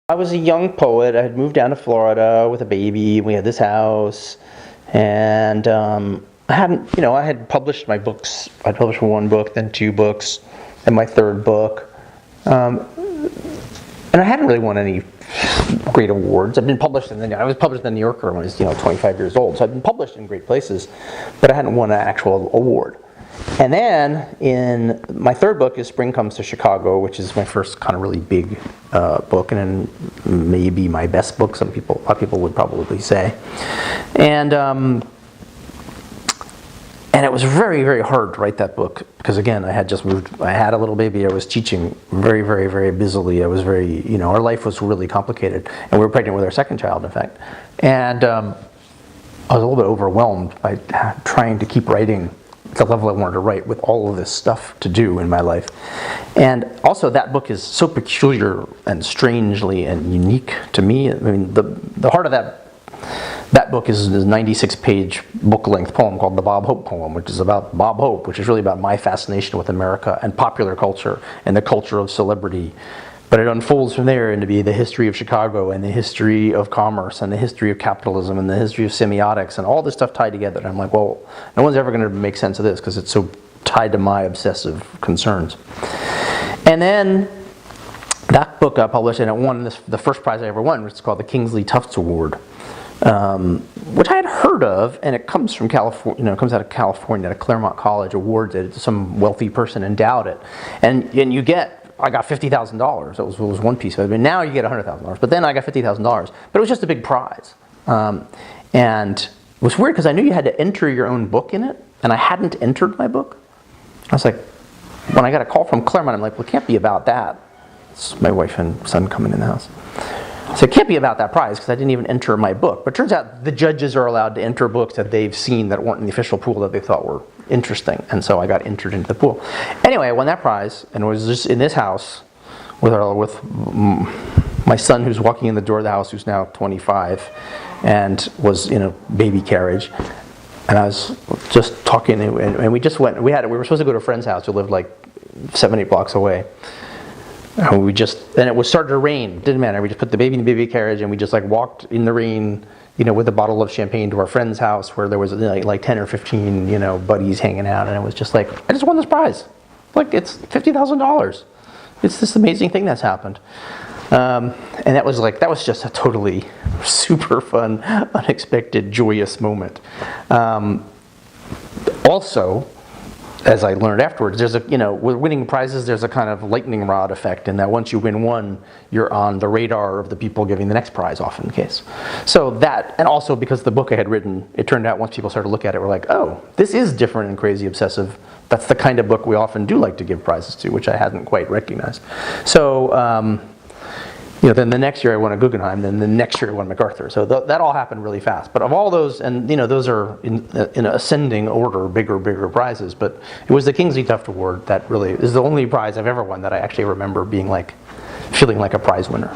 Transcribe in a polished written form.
I was a young poet. I had moved down to Florida with a baby. We had this house, and I had published my books. I published one book, then two books, and my third book. And I hadn't really won any great awards. I was published in the New Yorker when I was 25 years old. So I'd been published in great places, but I hadn't won an actual award. And then in my third book is Spring Comes to Chicago, which is my first kind of really big book, and maybe my best book. A lot of people would probably say. And it was very, very hard to write that book because, again, I had just moved. I had a little baby. I was teaching very, very, very busily. I was very, our life was really complicated. And we were pregnant with our second child, in fact. And I was a little bit overwhelmed by trying to keep writing at the level I wanted to write with all of this stuff to do in my life. And also, that book is so peculiar and strangely and unique to me. I mean, the heart of that book is a 96-page book-length poem called the Bob Hope poem, which is about Bob Hope, which is really about my fascination with America and popular culture and the culture of celebrity. But it unfolds from there into be the history of Chicago and the history of commerce and the history of capitalism and the history of semiotics and all this stuff tied together. And I'm like, well, no one's ever going to make sense of this because it's so tied to my obsessive concerns. And then that book got published and it won the first prize I ever won, which is called the Kingsley Tufts Award. Which I had heard of, and it comes from California. It comes out of California. At Claremont College awards it. Some wealthy person endowed it, and you get. I got $50,000. That was one piece of it. I mean, now you get $100,000, but then I got $50,000. But it was just a big prize, and it was weird because I knew you had to enter your own book in it, and I hadn't entered my book. I was like, when I got a call from Claremont, I'm like, well, it can't be about that. It's my wife and son coming in the house. So it can't be about that prize because I didn't even enter my book. But it turns out the judges are allowed to enter books that they've seen that weren't in the official pool that they thought were interesting. And so I got entered into the pool. Anyway, I won that prize and was just in this house with my son who's walking in the door of the house, who's now 25, and was in a baby carriage. And I was just talking, and we just went. We were supposed to go to a friend's house who lived like 7-8 blocks away. And it was starting to rain. Didn't matter. We just put the baby in the baby carriage, and we just walked in the rain, with a bottle of champagne to our friend's house where there was like 10 or 15, buddies hanging out, and it was just like, I just won this prize. It's $50,000. It's this amazing thing that's happened. And that was just a totally super fun, unexpected, joyous moment. Also, as I learned afterwards, there's with winning prizes, there's a kind of lightning rod effect in that once you win one, you're on the radar of the people giving the next prize, often the case. So that, and also because the book I had written, it turned out once people started to look at it, we're like, oh, this is different and crazy obsessive. That's the kind of book we often do like to give prizes to, which I hadn't quite recognized. So, then the next year I won a Guggenheim, then the next year I won MacArthur. So that all happened really fast. But of all those, and those are in ascending order, bigger prizes. But it was the Kingsley Tufts Award that really is the only prize I've ever won that I actually remember feeling like a prize winner.